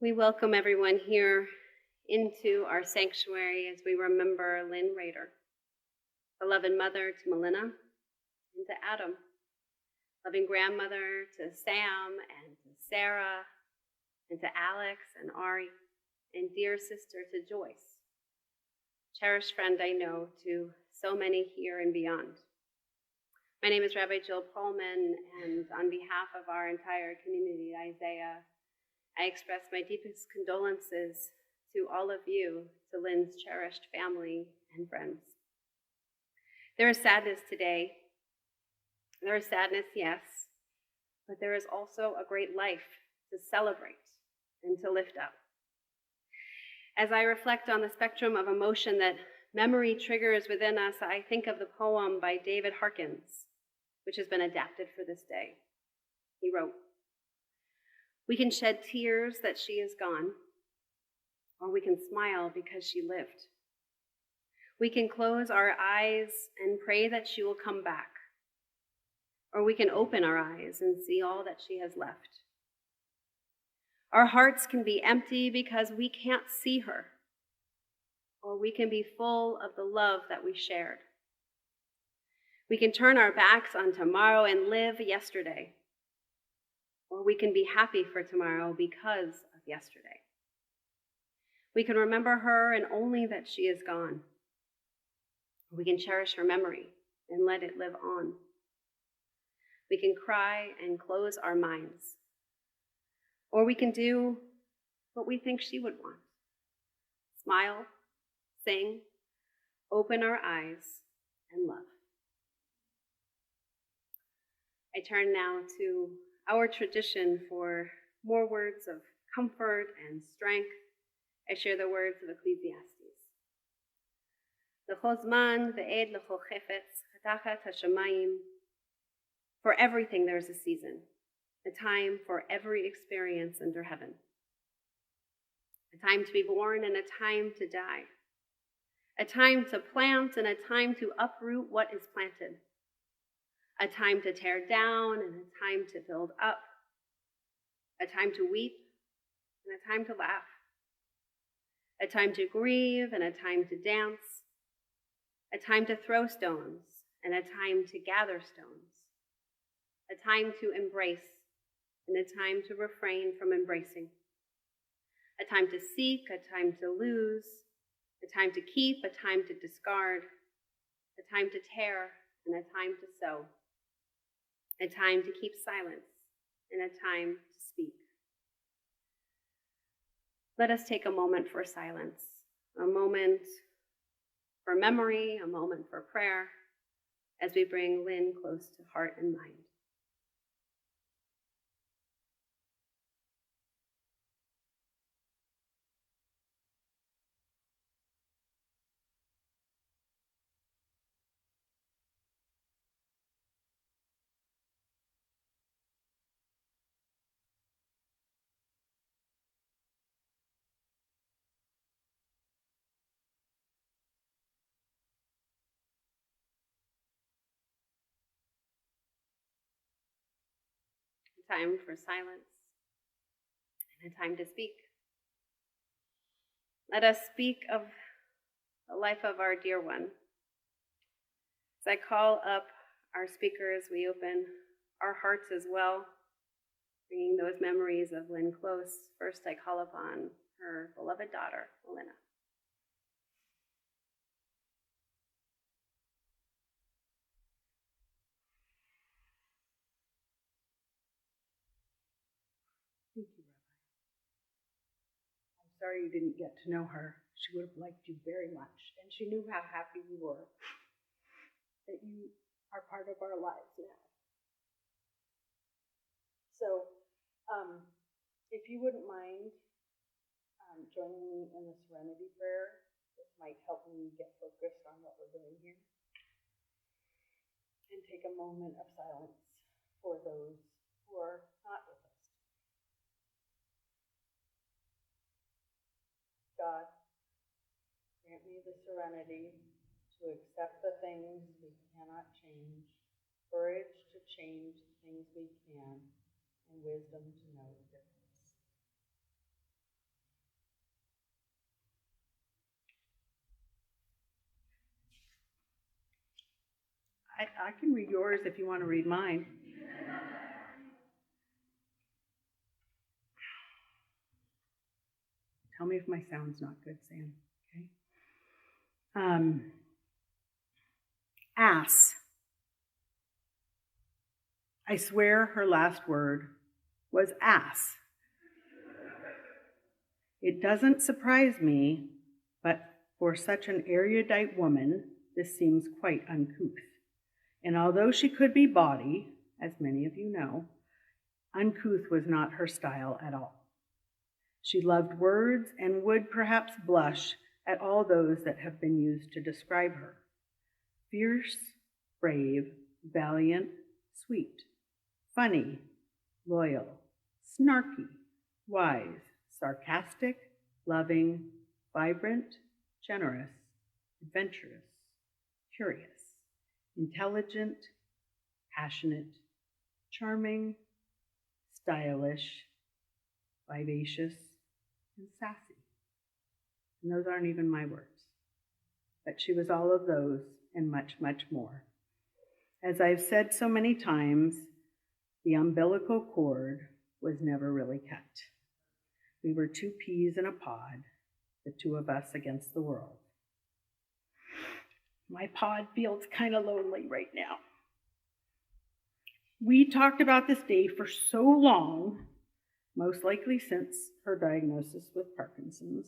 We welcome everyone here into our sanctuary as we remember Lynne Rader, beloved mother to Melina and to Adam, loving grandmother to Sam and to Sarah and to Alex and Ari, and dear sister to Joyce, cherished friend I know to so many here and beyond. My name is Rabbi Jill Pullman, and on behalf of our entire community, Isaiah, I express my deepest condolences to all of you, to Lynne's cherished family and friends. There is sadness today. There is sadness, yes, but there is also a great life to celebrate and to lift up. As I reflect on the spectrum of emotion that memory triggers within us, I think of the poem by David Harkins, which has been adapted for this day. He wrote, "We can shed tears that she is gone, or we can smile because she lived. We can close our eyes and pray that she will come back, or we can open our eyes and see all that she has left. Our hearts can be empty because we can't see her, or we can be full of the love that we shared. We can turn our backs on tomorrow and live yesterday, or we can be happy for tomorrow because of yesterday. We can remember her and only that she is gone. We can cherish her memory and let it live on. We can cry and close our minds, or we can do what we think she would want. Smile, sing, open our eyes, and love." I turn now to our tradition for more words of comfort and strength. I share the words of Ecclesiastes. "L'chol zman ve'ed l'chol chefetz tachat hashamayim." For everything there's a season, a time for every experience under heaven. A time to be born and a time to die. A time to plant and a time to uproot what is planted. A time to tear down and a time to build up. A time to weep and a time to laugh. A time to grieve and a time to dance. A time to throw stones and a time to gather stones. A time to embrace and a time to refrain from embracing. A time to seek, a time to lose. A time to keep, a time to discard. A time to tear and a time to sow. A time to keep silence and a time to speak. Let us take a moment for silence, a moment for memory, a moment for prayer, as we bring Lynne close to heart and mind. A time for silence and a time to speak. Let us speak of the life of our dear one. As I call up our speakers, we open our hearts as well, bringing those memories of Lynne close. First, I call upon her beloved daughter, Melina. Thank you, Rabbi. I'm sorry you didn't get to know her. She would have liked you very much, and she knew how happy we were that you are part of our lives now. So, if you wouldn't mind joining me in the Serenity Prayer, this might help me get focused on what we're doing here. And take a moment of silence for those who are not with us. God, grant me the serenity to accept the things we cannot change, courage to change the things we can, and wisdom to know the difference. I can read yours if you want to read mine. Tell me if my sound's not good, Sam. Okay. Ass. I swear her last word was ass. It doesn't surprise me, but for such an erudite woman, this seems quite uncouth. And although she could be bawdy, as many of you know, uncouth was not her style at all. She loved words and would perhaps blush at all those that have been used to describe her. Fierce, brave, valiant, sweet, funny, loyal, snarky, wise, sarcastic, loving, vibrant, generous, adventurous, curious, intelligent, passionate, charming, stylish, vivacious, and sassy. And those aren't even my words. But she was all of those and much, much more. As I've said so many times, the umbilical cord was never really cut. We were two peas in a pod, the two of us against the world. My pod feels kind of lonely right now. We talked about this day for so long, most likely since her diagnosis with Parkinson's.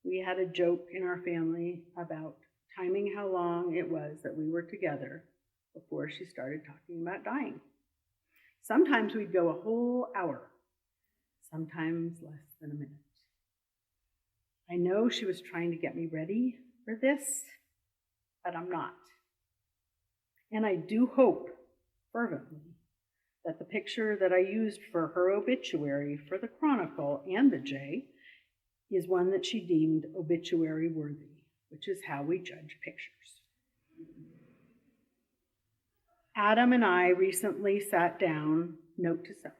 We had a joke in our family about timing how long it was that we were together before she started talking about dying. Sometimes we'd go a whole hour, sometimes less than a minute. I know she was trying to get me ready for this, but I'm not. And I do hope fervently that the picture that I used for her obituary for the Chronicle and the J is one that she deemed obituary worthy, which is how we judge pictures. Adam and I recently sat down, note to self,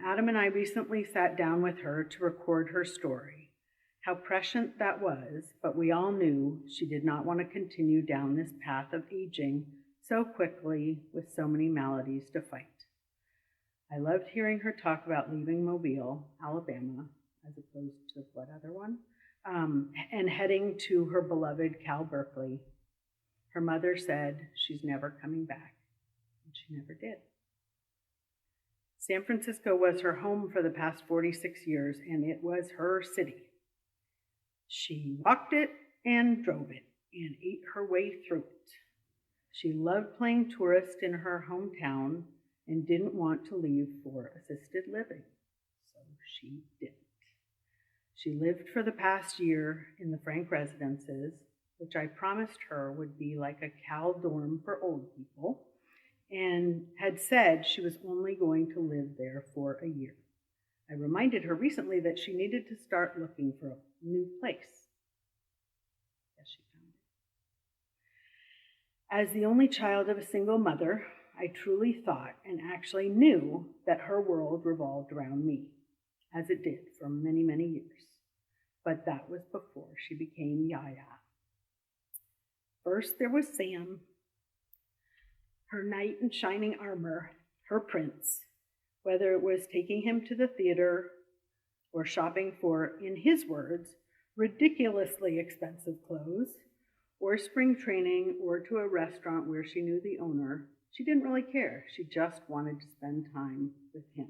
Adam and I recently sat down with her to record her story. How prescient that was, but we all knew she did not want to continue down this path of aging so quickly with so many maladies to fight. I loved hearing her talk about leaving Mobile, Alabama, as opposed to what other one, and heading to her beloved Cal Berkeley. Her mother said she's never coming back, and she never did. San Francisco was her home for the past 46 years, and it was her city. She walked it and drove it and ate her way through it. She loved playing tourist in her hometown and didn't want to leave for assisted living, so she didn't. She lived for the past year in the Frank residences, which I promised her would be like a Cal dorm for old people, and had said she was only going to live there for a year. I reminded her recently that she needed to start looking for a new place. Yes, she found it. As the only child of a single mother, I truly thought and actually knew that her world revolved around me, as it did for many, many years. But that was before she became Yaya. First there was Sam, her knight in shining armor, her prince, whether it was taking him to the theater or shopping for, in his words, ridiculously expensive clothes, or spring training, or to a restaurant where she knew the owner. She didn't really care. She just wanted to spend time with him.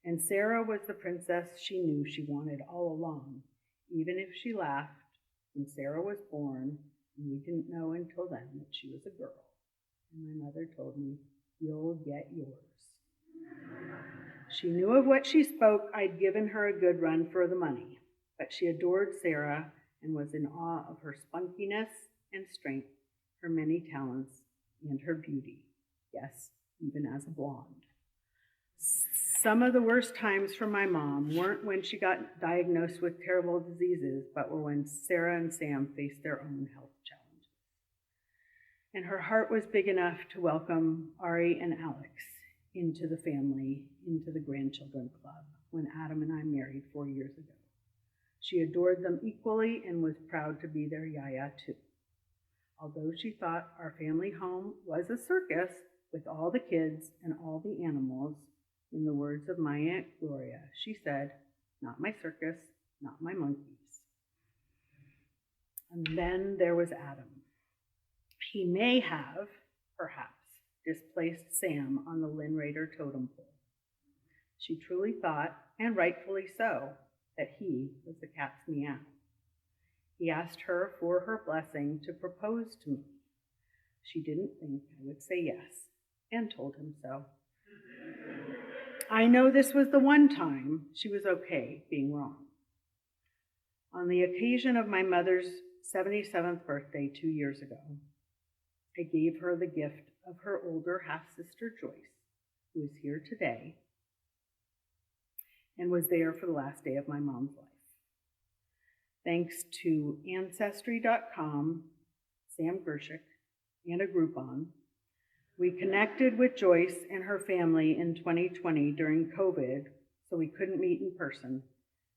And Sarah was the princess she knew she wanted all along, even if she laughed when Sarah was born, and we didn't know until then that she was a girl. And my mother told me, "You'll get yours." She knew of what she spoke. I'd given her a good run for the money, but she adored Sarah and was in awe of her spunkiness and strength, her many talents, and her beauty. Yes, even as a blonde. Some of the worst times for my mom weren't when she got diagnosed with terrible diseases, but were when Sarah and Sam faced their own health challenges. And her heart was big enough to welcome Ari and Alex into the family, into the grandchildren club, when Adam and I married 4 years ago. She adored them equally and was proud to be their Yaya too. although she thought our family home was a circus with all the kids and all the animals. In the words of my Aunt Gloria, she said, "Not my circus, not my monkeys." And then there was Adam. He may have, perhaps, displaced Sam on the Lynne Rader totem pole. She truly thought, and rightfully so, that he was the cat's meow. He asked her for her blessing to propose to me. She didn't think I would say yes, and told him so. I know this was the one time she was okay being wrong. On the occasion of my mother's 77th birthday 2 years ago, I gave her the gift of her older half-sister Joyce, who is here today and was there for the last day of my mom's life. Thanks to Ancestry.com, Sam Gershik, and a Groupon, we connected with Joyce and her family in 2020 during COVID, so we couldn't meet in person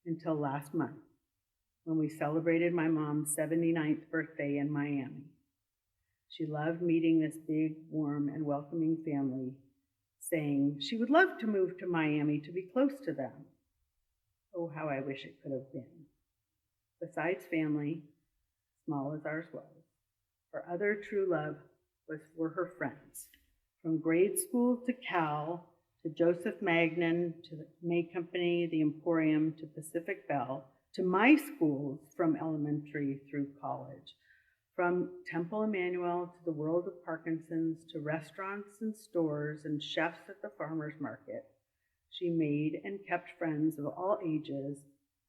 until last month, when we celebrated my mom's 79th birthday in Miami. She loved meeting this big, warm, and welcoming family, saying she would love to move to Miami to be close to them. Oh, how I wish it could have been. Besides family, small as ours was, her other true love was for her friends. From grade school to Cal, to Joseph Magnin, to the May Company, the Emporium, to Pacific Bell, to my schools from elementary through college, from Temple Emmanuel to the World of Parkinson's, to restaurants and stores and chefs at the farmer's market. She made and kept friends of all ages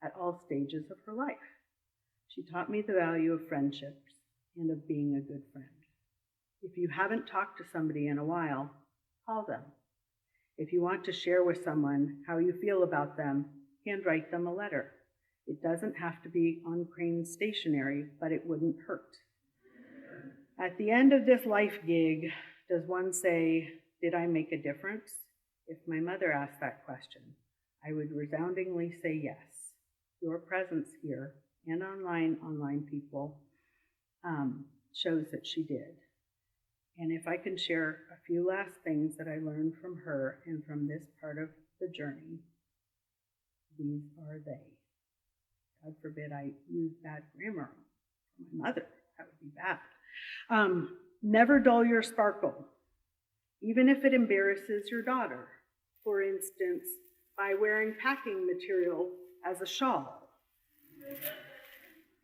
at all stages of her life. She taught me the value of friendships and of being a good friend. If you haven't talked to somebody in a while, call them. If you want to share with someone how you feel about them, handwrite them a letter. It doesn't have to be on Crane stationery, but it wouldn't hurt. At the end of this life gig, does one say, did I make a difference? If my mother asked that question, I would resoundingly say yes. Your presence here and online people shows that she did. And if I can share a few last things that I learned from her and from this part of the journey, these are they. God forbid I use bad grammar from my mother. That would be bad. Never dull your sparkle, even if it embarrasses your daughter. For instance, by wearing packing material as a shawl.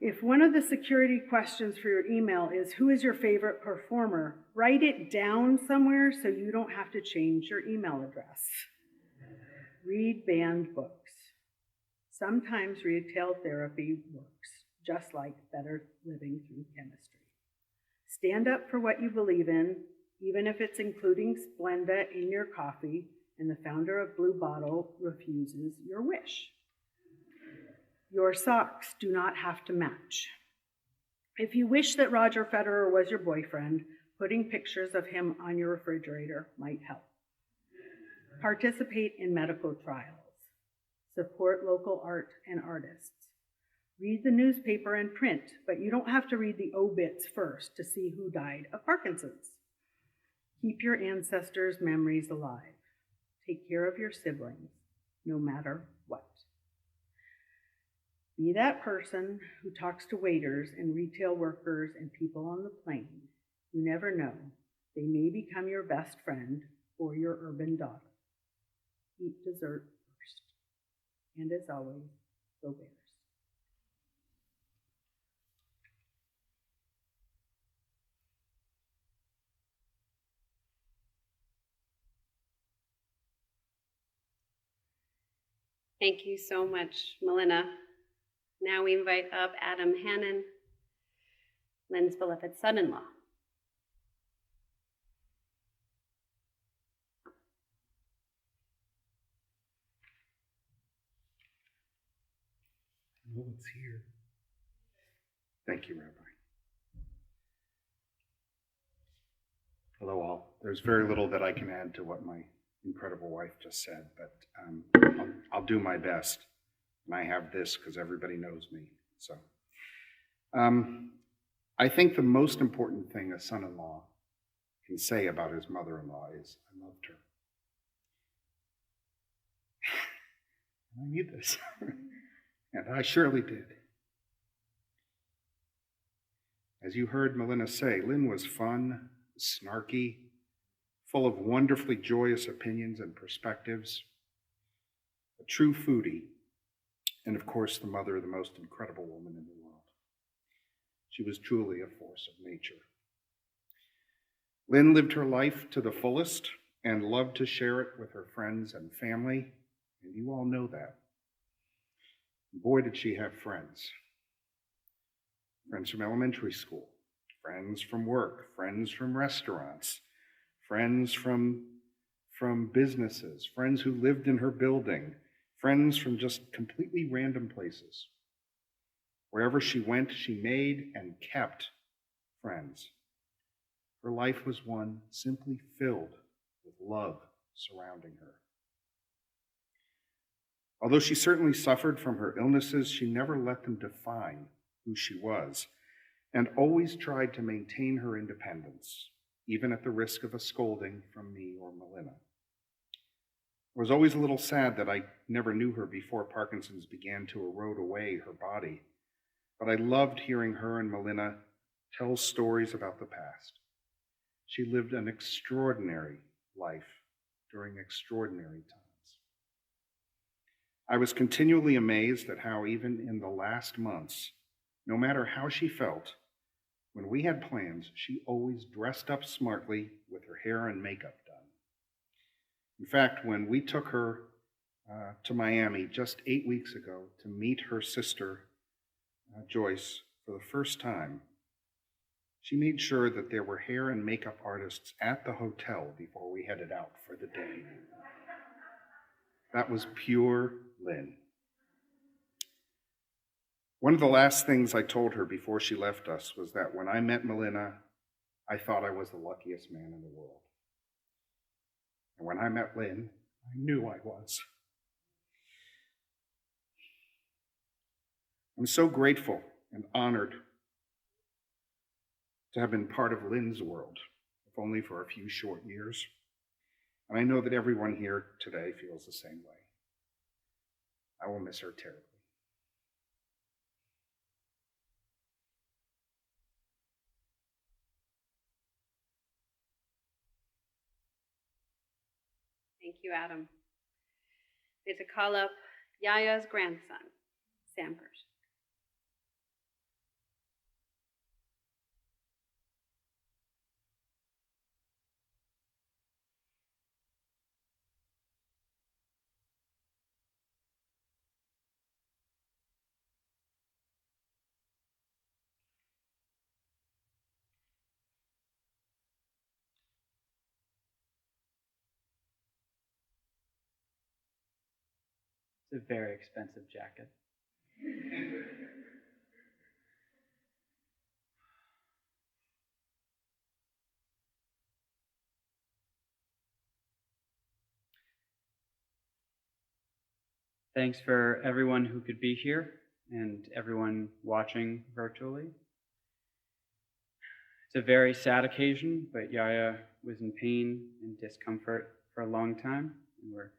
If one of the security questions for your email is, who is your favorite performer? Write it down somewhere so you don't have to change your email address. Read banned books. Sometimes retail therapy works, just like better living through chemistry. Stand up for what you believe in, even if it's including Splenda in your coffee and the founder of Blue Bottle refuses your wish. Your socks do not have to match. If you wish that Roger Federer was your boyfriend, putting pictures of him on your refrigerator might help. Participate in medical trials. Support local art and artists. Read the newspaper and print, but you don't have to read the obits first to see who died of Parkinson's. Keep your ancestors' memories alive. Take care of your siblings, no matter what. Be that person who talks to waiters and retail workers and people on the plane. You never know. They may become your best friend or your urban daughter. Eat dessert first. And as always, go Bears. Thank you so much, Melina. Now we invite up Adam Hannon, Lynne's beloved son-in-law. Know what's here. Thank you, Rabbi. Hello, all. There's very little that I can add to what my incredible wife just said, but I'll do my best. And I have this because everybody knows me. So I think the most important thing a son-in-law can say about his mother-in-law is, I loved her. I need this. And I surely did. As you heard Melina say, Lynne was fun, snarky, full of wonderfully joyous opinions and perspectives, a true foodie, and of course the mother of the most incredible woman in the world. She was truly a force of nature. Lynne lived her life to the fullest and loved to share it with her friends and family, and you all know that. Boy, did she have friends. Friends from elementary school, friends from work, friends from restaurants, friends from businesses, friends who lived in her building, friends from just completely random places. Wherever she went, she made and kept friends. Her life was one simply filled with love surrounding her. Although she certainly suffered from her illnesses, she never let them define who she was, and always tried to maintain her independence, even at the risk of a scolding from me or Melina. I was always a little sad that I never knew her before Parkinson's began to erode away her body, but I loved hearing her and Melina tell stories about the past. She lived an extraordinary life during extraordinary times. I was continually amazed at how even in the last months, no matter how she felt, when we had plans, she always dressed up smartly with her hair and makeup done. In fact, when we took her to Miami just 8 weeks ago to meet her sister, Joyce, for the first time, she made sure that there were hair and makeup artists at the hotel before we headed out for the day. That was pure Lynne. One of the last things I told her before she left us was that when I met Melina, I thought I was the luckiest man in the world. And when I met Lynne, I knew I was. I'm so grateful and honored to have been part of Lynne's world, if only for a few short years. And I know that everyone here today feels the same way. I will miss her terribly. Thank you, Adam. We have to call up Yaya's grandson, Sam Gersh. It's a very expensive jacket. Thanks for everyone who could be here and everyone watching virtually. It's a very sad occasion, but Yaya was in pain and discomfort for a long time, and we're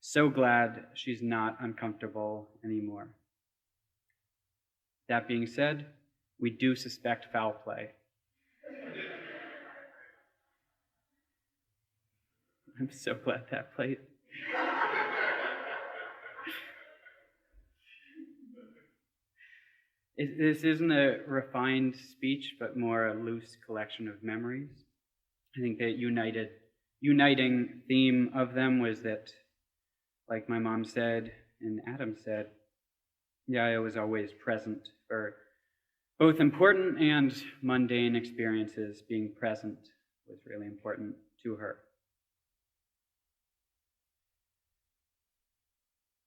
so glad she's not uncomfortable anymore. That being said, we do suspect foul play. I'm so glad that played. This isn't a refined speech, but more a loose collection of memories. I think the uniting theme of them was that, like my mom said and Adam said, Yaya was always present for both important and mundane experiences. Being present was really important to her.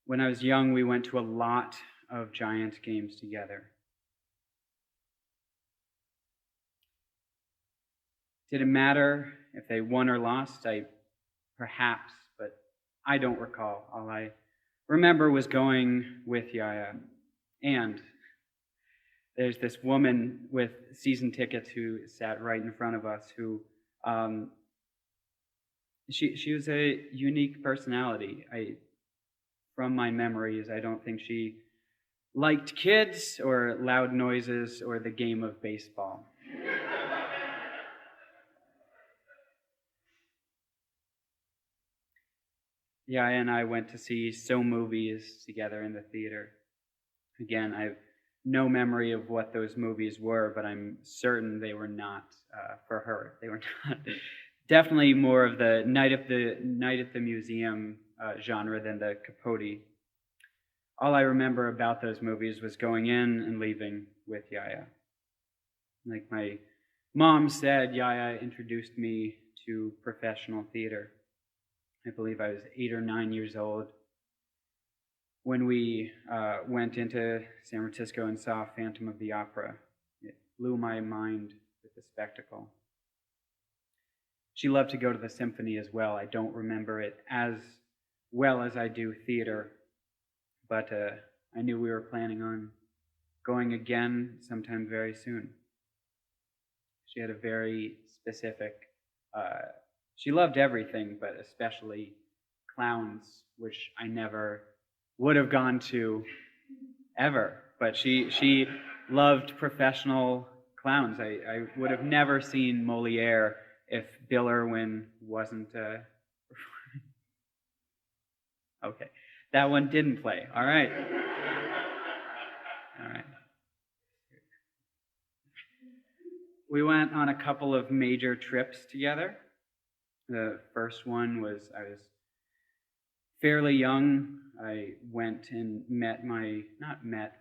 When I was young, we went to a lot of Giants games together. Did it matter if they won or lost? Perhaps, but I don't recall. All I remember was going with Yaya, and there's this woman with season tickets who sat right in front of us who she was a unique personality. From my memories, I don't think she liked kids or loud noises or the game of baseball. Yaya and I went to see So movies together in the theater. Again, I have no memory of what those movies were, but I'm certain they were not for her. They were not. Definitely more of the night at the museum genre than the Capote. All I remember about those movies was going in and leaving with Yaya. Like my mom said, Yaya introduced me to professional theater. I believe I was 8 or 9 years old when we went into San Francisco and saw Phantom of the Opera. It blew my mind with the spectacle. She loved to go to the symphony as well. I don't remember it as well as I do theater, but I knew we were planning on going again sometime very soon. She had a very specific, she loved everything, but especially clowns, which I never would have gone to ever. But she loved professional clowns. I would have never seen Moliere if Bill Irwin wasn't... Okay, that one didn't play. All right. All right. We went on a couple of major trips together. The first one was I was fairly young. I went and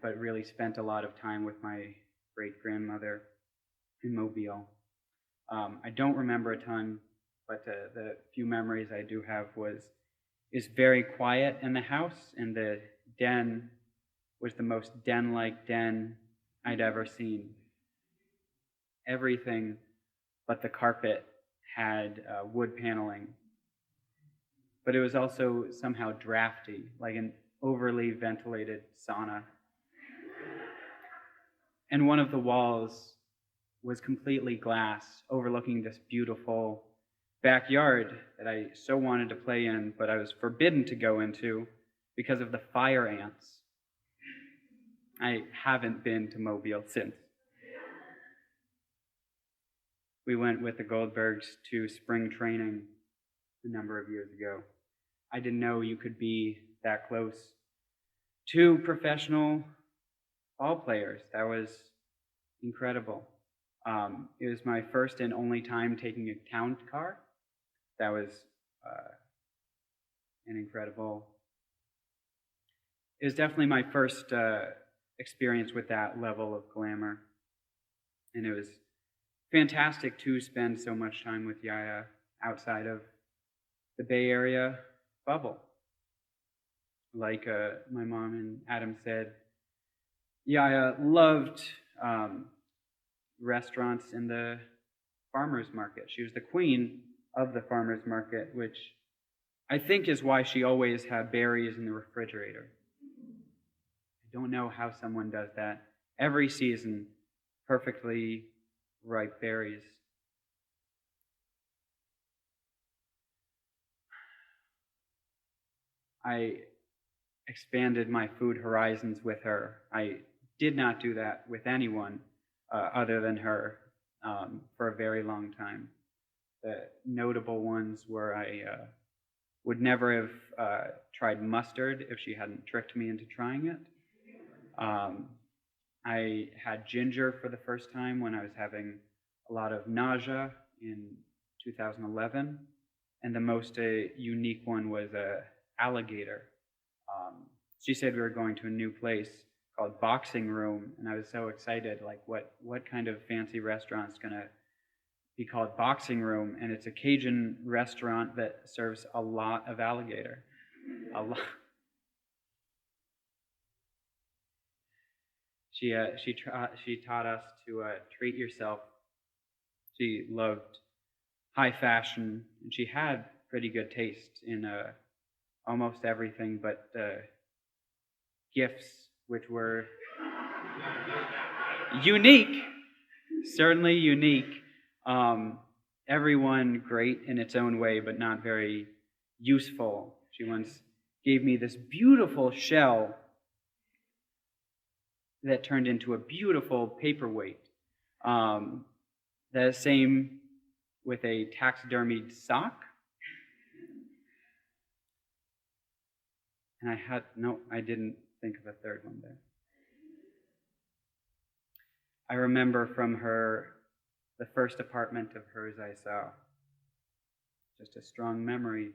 but really spent a lot of time with my great-grandmother in Mobile. I don't remember a ton, but the few memories I do have is very quiet in the house, and the den was the most den-like den I'd ever seen. Everything but the carpet had wood paneling. But it was also somehow drafty, like an overly ventilated sauna. And one of the walls was completely glass, overlooking this beautiful backyard that I so wanted to play in, but I was forbidden to go into because of the fire ants. I haven't been to Mobile since. We went with the Goldbergs to spring training a number of years ago. I didn't know you could be that close to professional ball players. That was incredible. It was my first and only time taking a count car. That was an incredible... It was definitely my first experience with that level of glamour. And it was fantastic to spend so much time with Yaya outside of the Bay Area bubble. Like my mom and Adam said, Yaya loved restaurants in the farmer's market. She was the queen of the farmer's market, which I think is why she always had berries in the refrigerator. I don't know how someone does that. Every season, perfectly ripe berries. I expanded my food horizons with her. I did not do that with anyone other than her for a very long time. The notable ones were I would never have tried mustard if she hadn't tricked me into trying it. I had ginger for the first time when I was having a lot of nausea in 2011. And the most unique one was alligator. She said we were going to a new place called Boxing Room, and I was so excited, like what kind of fancy restaurant's gonna be called Boxing Room? And it's a Cajun restaurant that serves a lot of alligator. A lot. She taught us to treat yourself. She loved high fashion, and she had pretty good taste in almost everything but gifts, which were unique, certainly unique. Everyone great in its own way, but not very useful. She once gave me this beautiful shell that turned into a beautiful paperweight. The same with a taxidermied sock. And I didn't think of a third one there. I remember from her, the first apartment of hers I saw, just a strong memory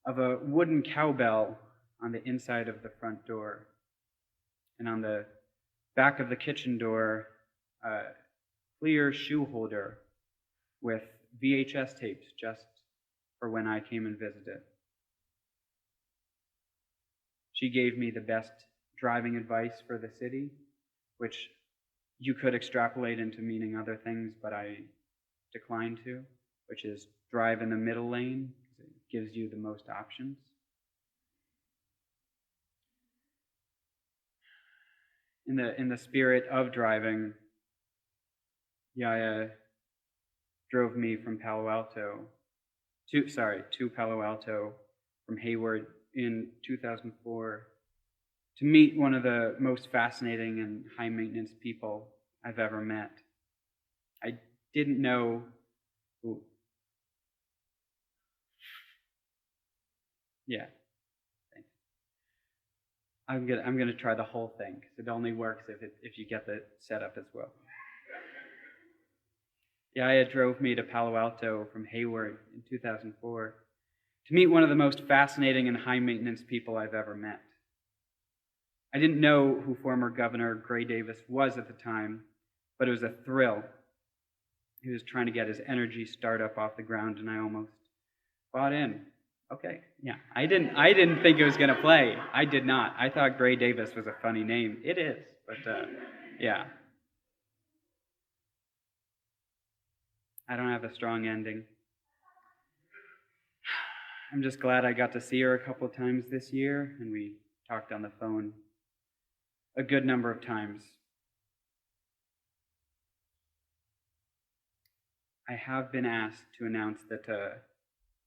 of a wooden cowbell on the inside of the front door. And on the back of the kitchen door, a clear shoe holder with VHS tapes just for when I came and visited. She gave me the best driving advice for the city, which you could extrapolate into meaning other things, but I declined to, which is drive in the middle lane, because it gives you the most options. In the spirit of driving, Yaya drove me from to Palo Alto from Hayward in 2004 to meet one of the most fascinating and high-maintenance people I've ever met. I didn't know who... Yeah. Thanks. I'm gonna try the whole thing, because it only works if you get the setup as well. Yaya drove me to Palo Alto from Hayward in 2004 to meet one of the most fascinating and high-maintenance people I've ever met. I didn't know who former Governor Gray Davis was at the time, but it was a thrill. He was trying to get his energy startup off the ground, and I almost bought in. Okay, yeah. I didn't think it was going to play. I did not. I thought Gray Davis was a funny name. It is, but yeah. I don't have a strong ending. I'm just glad I got to see her a couple of times this year, and we talked on the phone a good number of times. I have been asked to announce that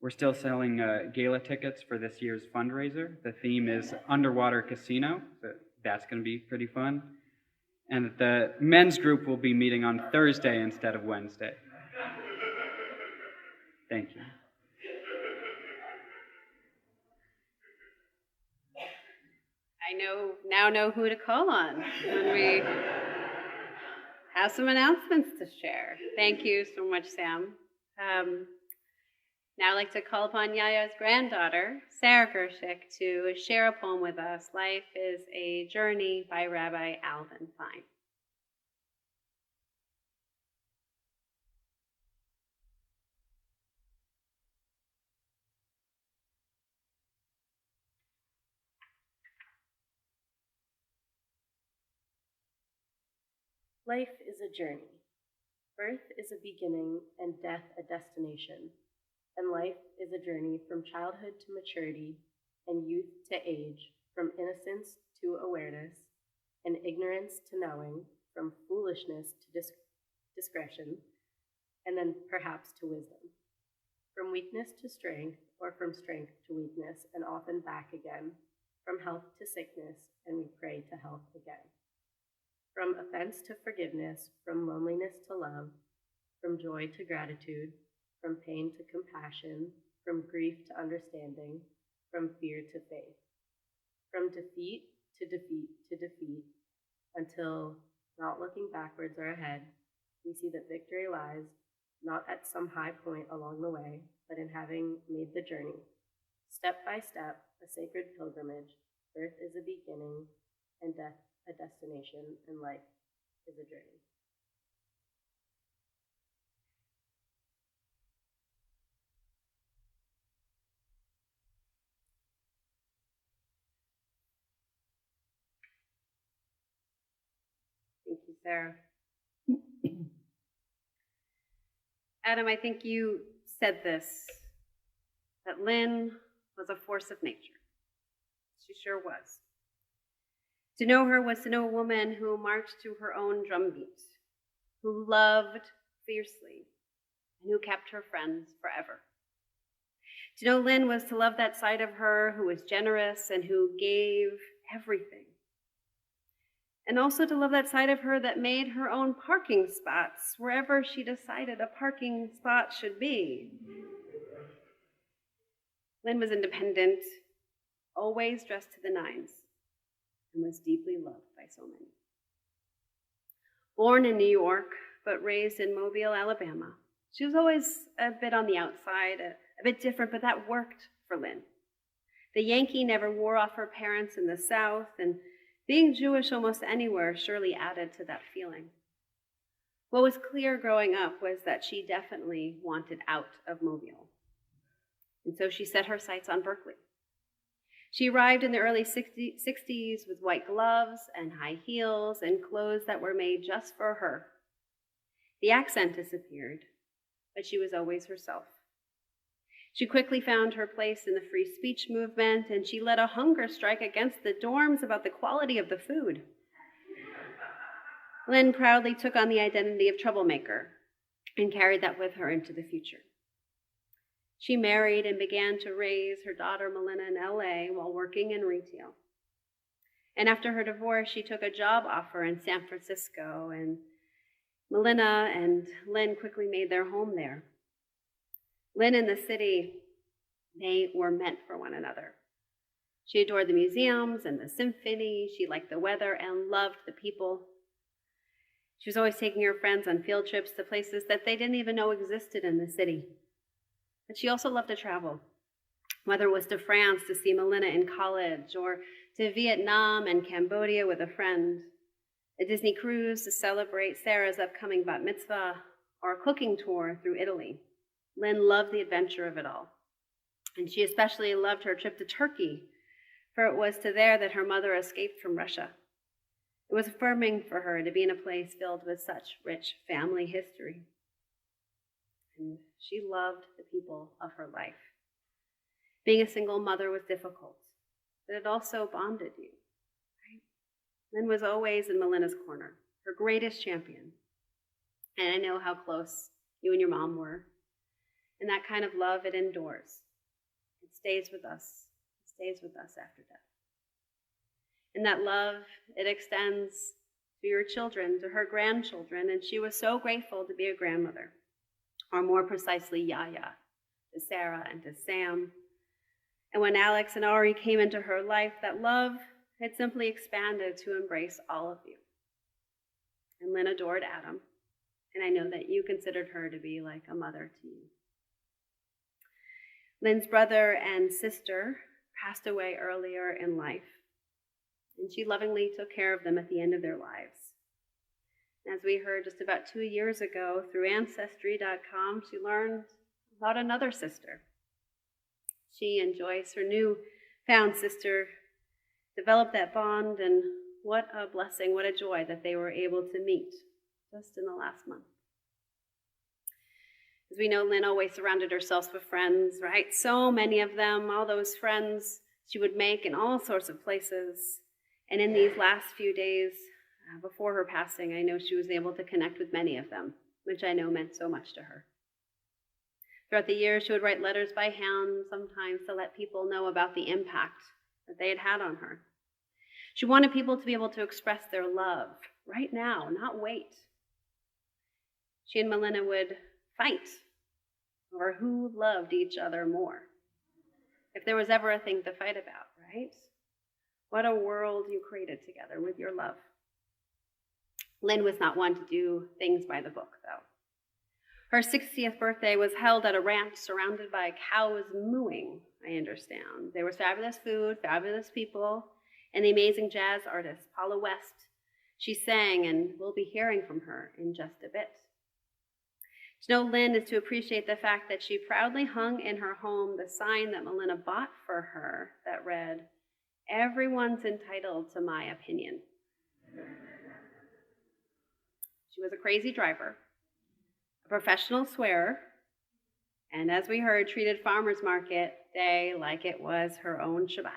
we're still selling gala tickets for this year's fundraiser. The theme is Underwater Casino, so that's going to be pretty fun. And that the men's group will be meeting on Thursday instead of Wednesday. Thank you. I now know who to call on when we have some announcements to share. Thank you so much, Sam. Now I'd like to call upon Yaya's granddaughter, Sarah Gershik, to share a poem with us. Life is a Journey by Rabbi Alvin Fine. Life is a journey. Birth is a beginning and death a destination. And life is a journey from childhood to maturity and youth to age, from innocence to awareness and ignorance to knowing, from foolishness to discretion, and then perhaps to wisdom. From weakness to strength, or from strength to weakness, and often back again, from health to sickness, and we pray to health again. From offense to forgiveness, from loneliness to love, from joy to gratitude, from pain to compassion, from grief to understanding, from fear to faith, from defeat to defeat to defeat, until, not looking backwards or ahead, we see that victory lies not at some high point along the way, but in having made the journey. Step by step, a sacred pilgrimage. Birth is a beginning, and death a destination, and life is a journey. Thank you, Sarah. Adam, I think you said this, that Lynne was a force of nature. She sure was. To know her was to know a woman who marched to her own drumbeat, who loved fiercely, and who kept her friends forever. To know Lynne was to love that side of her who was generous and who gave everything. And also to love that side of her that made her own parking spots wherever she decided a parking spot should be. Lynne was independent, always dressed to the nines, and was deeply loved by so many. Born in New York, but raised in Mobile, Alabama, she was always a bit on the outside, a bit different, but that worked for Lynne. The Yankee never wore off her parents in the South, and being Jewish almost anywhere surely added to that feeling. What was clear growing up was that she definitely wanted out of Mobile. And so she set her sights on Berkeley. She arrived in the early 60s with white gloves and high heels and clothes that were made just for her. The accent disappeared, but she was always herself. She quickly found her place in the free speech movement, and she led a hunger strike against the dorms about the quality of the food. Lynne proudly took on the identity of troublemaker and carried that with her into the future. She married and began to raise her daughter Melina in LA while working in retail. And after her divorce, she took a job offer in San Francisco, and Melina and Lynne quickly made their home there. Lynne and the city, they were meant for one another. She adored the museums and the symphony. She liked the weather and loved the people. She was always taking her friends on field trips to places that they didn't even know existed in the city. But she also loved to travel, whether it was to France to see Melina in college, or to Vietnam and Cambodia with a friend, a Disney cruise to celebrate Sarah's upcoming bat mitzvah, or a cooking tour through Italy. Lynne loved the adventure of it all. And she especially loved her trip to Turkey, for it was to there that her mother escaped from Russia. It was affirming for her to be in a place filled with such rich family history. And she loved the people of her life. Being a single mother was difficult, but it also bonded you. Right? Lynne was always in Melina's corner, her greatest champion. And I know how close you and your mom were. And that kind of love, it endures. It stays with us. It stays with us after death. And that love, it extends to your children, to her grandchildren, and she was so grateful to be a grandmother, or more precisely, Yaya, to Sarah and to Sam. And when Alex and Ari came into her life, that love had simply expanded to embrace all of you. And Lynne adored Adam, and I know that you considered her to be like a mother to you. Lynne's brother and sister passed away earlier in life, and she lovingly took care of them at the end of their lives. As we heard just about 2 years ago through Ancestry.com, she learned about another sister. She and Joyce, her new-found sister, developed that bond, and what a blessing, what a joy that they were able to meet just in the last month. As we know, Lynne always surrounded herself with friends, right? So many of them, all those friends she would make in all sorts of places. And in these last few days before her passing, I know she was able to connect with many of them, which I know meant so much to her. Throughout the years, she would write letters by hand, sometimes to let people know about the impact that they had had on her. She wanted people to be able to express their love right now, not wait. She and Melina would fight over who loved each other more. If there was ever a thing to fight about, right? What a world you created together with your love. Lynne was not one to do things by the book, though. Her 60th birthday was held at a ranch surrounded by cows mooing, I understand. There was fabulous food, fabulous people, and the amazing jazz artist, Paula West. She sang, and we'll be hearing from her in just a bit. To know Lynne is to appreciate the fact that she proudly hung in her home the sign that Melina bought for her that read, "Everyone's entitled to my opinion." She was a crazy driver, a professional swearer, and as we heard, treated farmers market day like it was her own Shabbat.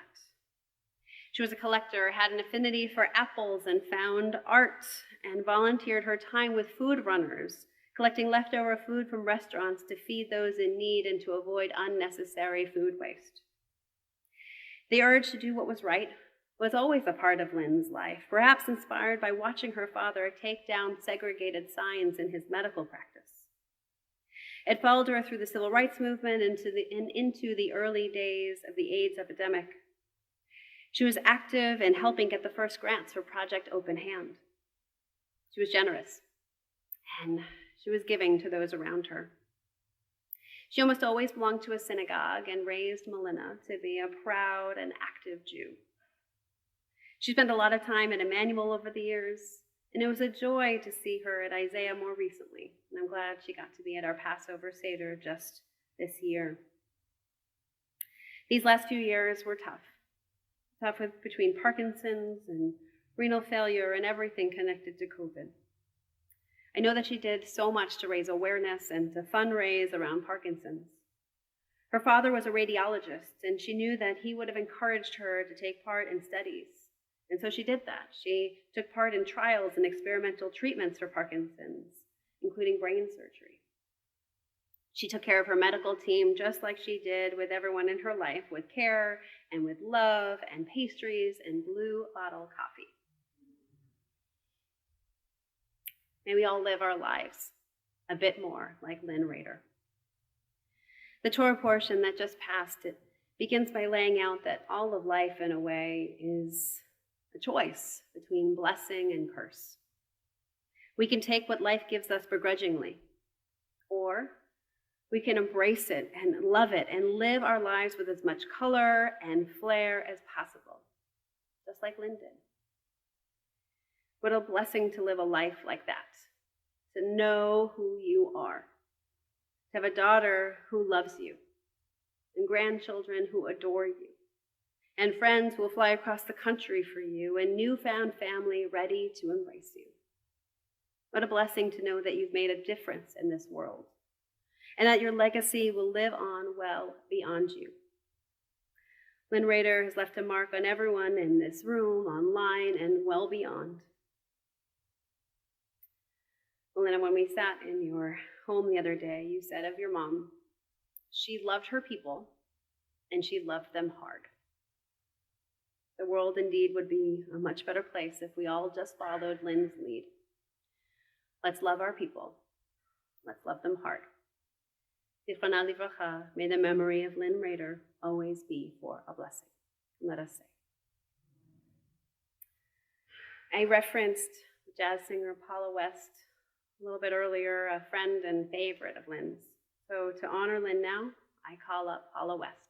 She was a collector, had an affinity for apples and found art, and volunteered her time with food runners, collecting leftover food from restaurants to feed those in need and to avoid unnecessary food waste. The urge to do what was right was always a part of Lynne's life, perhaps inspired by watching her father take down segregated signs in his medical practice. It followed her through the civil rights movement and into the early days of the AIDS epidemic. She was active in helping get the first grants for Project Open Hand. She was generous, and she was giving to those around her. She almost always belonged to a synagogue and raised Melina to be a proud and active Jew. She spent a lot of time at Emmanuel over the years, and it was a joy to see her at Isaiah more recently, and I'm glad she got to be at our Passover Seder just this year. These last few years were tough between Parkinson's and renal failure and everything connected to COVID. I know that she did so much to raise awareness and to fundraise around Parkinson's. Her father was a radiologist, and she knew that he would have encouraged her to take part in studies. And so she did that. She took part in trials and experimental treatments for Parkinson's, including brain surgery. She took care of her medical team just like she did with everyone in her life, with care and with love and pastries and blue bottle coffee. May we all live our lives a bit more like Lynne Rader. The Torah portion that just passed, it begins by laying out that all of life, in a way, is a choice between blessing and curse. We can take what life gives us begrudgingly, or we can embrace it and love it and live our lives with as much color and flair as possible, just like Lynne did. What a blessing to live a life like that, to know who you are, to have a daughter who loves you, and grandchildren who adore you, and friends who will fly across the country for you, and newfound family ready to embrace you. What a blessing to know that you've made a difference in this world, and that your legacy will live on well beyond you. Lynne Rader has left a mark on everyone in this room, online, and well beyond. Melina, when we sat in your home the other day, you said of your mom, she loved her people, and she loved them hard. The world indeed would be a much better place if we all just followed Lynne's lead. Let's love our people. Let's love them hard. Zichronah livracha, may the memory of Lynne Rader always be for a blessing. Let us say. I referenced jazz singer Paula West a little bit earlier, a friend and favorite of Lynne's. So to honor Lynne now, I call up Paula West.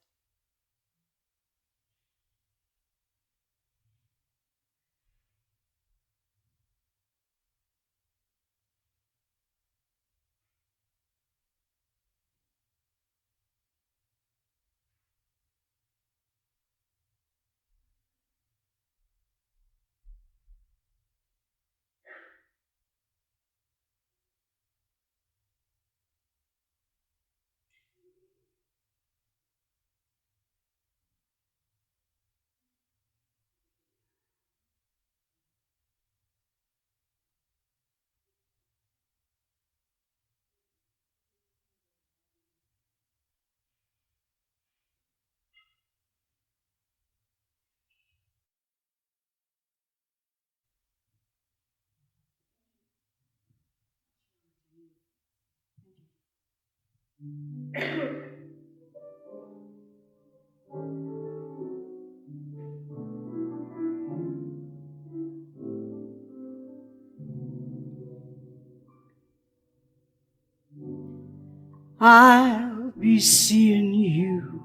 I'll be seeing you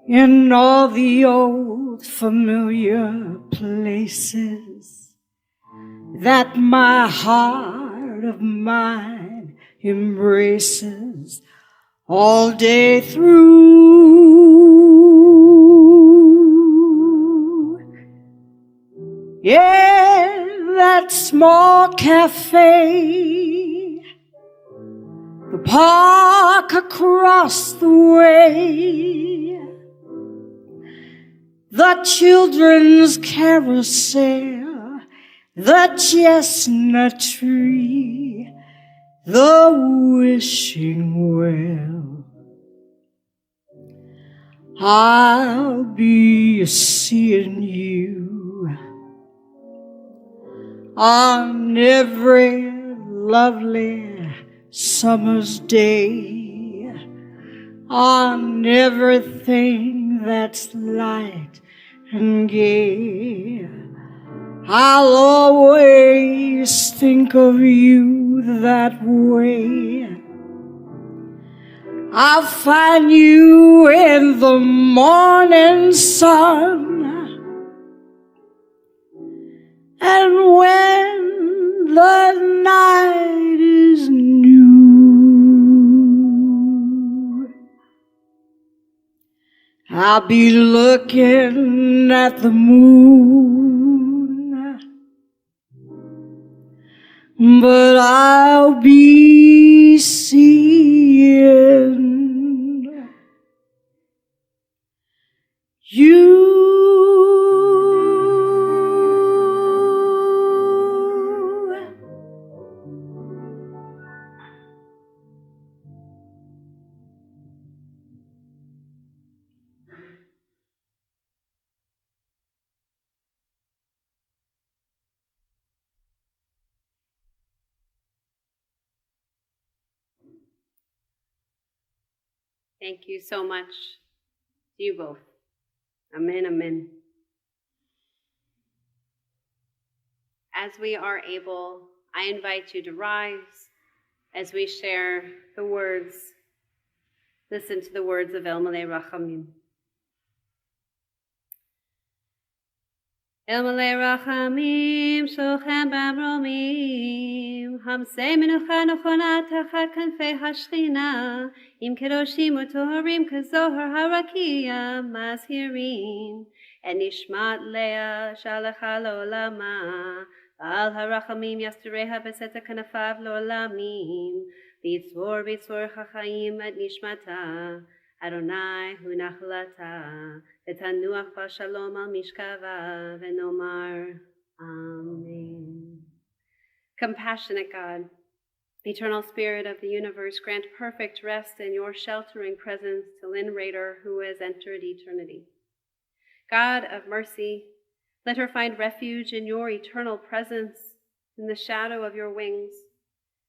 in all the old familiar places that my heart of mine embraces all day through. Yeah, that small cafe, the park across the way, the children's carousel, the chestnut tree, the wishing well. I'll be seeing you on every lovely summer's day, on everything that's light and gay. I'll always think of you that way. I'll find you in the morning sun, and when the night is new, I'll be looking at the moon, but I'll be seeing you. Thank you so much to you both. Amen, amen. As we are able, I invite you to rise as we share the words. Listen to the words of El Malay Rachamim. El Malay Rachamim, Shochem Bamromim, Hamsei Menucha Nochona Tachat Kanfei Hashchina, Im Kedoshim Utoharim Kazohar Harakia, Mazhirin, and Nishmat Leah Shalacha Lolama, Al Harachamim Yastureha Beseta Kanafav Lolamim, Bitzvor Chachayim Ad Nishmata, Adonai hu nachlata, v'tanuach b'shalom al mishkava, v'nomar Amen. Compassionate God, eternal Spirit of the universe, grant perfect rest in your sheltering presence to Lynne Rader, who has entered eternity. God of mercy, let her find refuge in your eternal presence, in the shadow of your wings,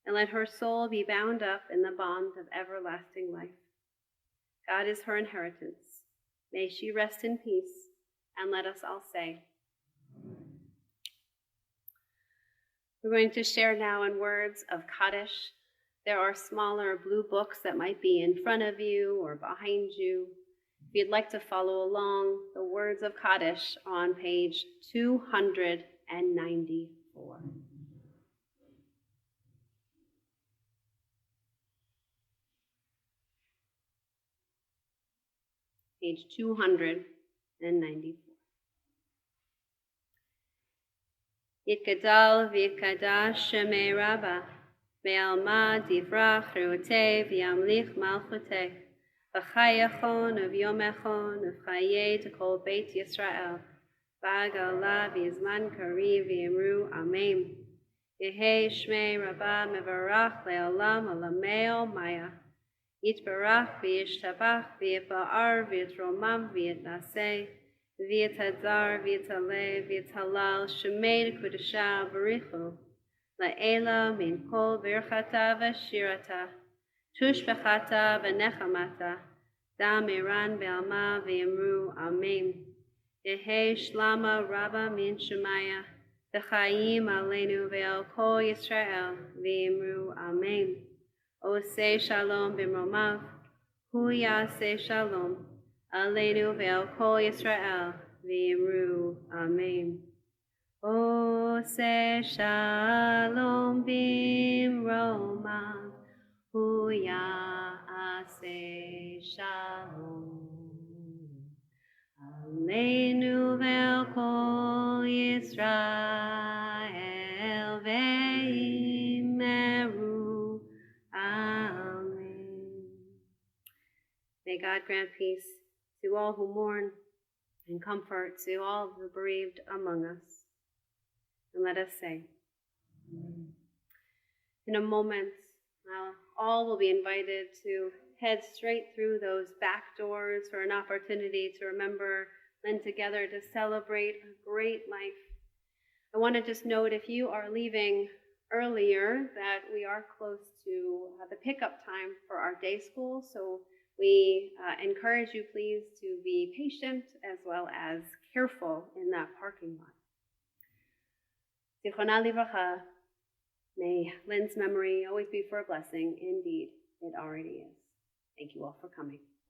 and let her soul be bound up in the bond of everlasting life. God is her inheritance. May she rest in peace, and let us all say. We're going to share now in words of Kaddish. There are smaller blue books that might be in front of you or behind you. If you'd like to follow along, the words of Kaddish on page 294. Page 294. Yitgadal v'yitkadash shemei Rabbah, ve'alma divrach reuteh v'yamlich malchuteh, v'chayachon v'yomechon v'chayeh t'kol beit Yisrael, v'agala v'yizman kari v'yimru Amen. Yehei shmei Rabbah mevarach le'olam alameo maya. Yitbarach v'yishtabach v'yifa'ar v'yitromam v'yitnaseh v'yitadzar v'yitaleh v'yitalal shemei l'kudashah barichu la'ela min kol birchata v'shirata tushbechata v'nechamata dam iran be'alma v'yimru Amen. Yehei shlama rabba min shemaya v'chayim aleinu ve'al kol Yisrael v'yimru Amen. Oseh shalom b'mromav, hu yaseh shalom, aleinu ve'al kol Yisrael, v'yimru Amen. Oseh shalom b'mromav, hu yaseh shalom, aleinu ve'al kol Yisrael, v'yimru Amen. May God grant peace to all who mourn, and comfort to all the bereaved among us. And let us say, in a moment, all will be invited to head straight through those back doors for an opportunity to remember Lynne together, to celebrate a great life. I want to just note, if you are leaving earlier, that we are close to the pickup time for our day school, so we encourage you, please, to be patient as well as careful in that parking lot. Zichronah livracha. May Lynne's memory always be for a blessing. Indeed, it already is. Thank you all for coming.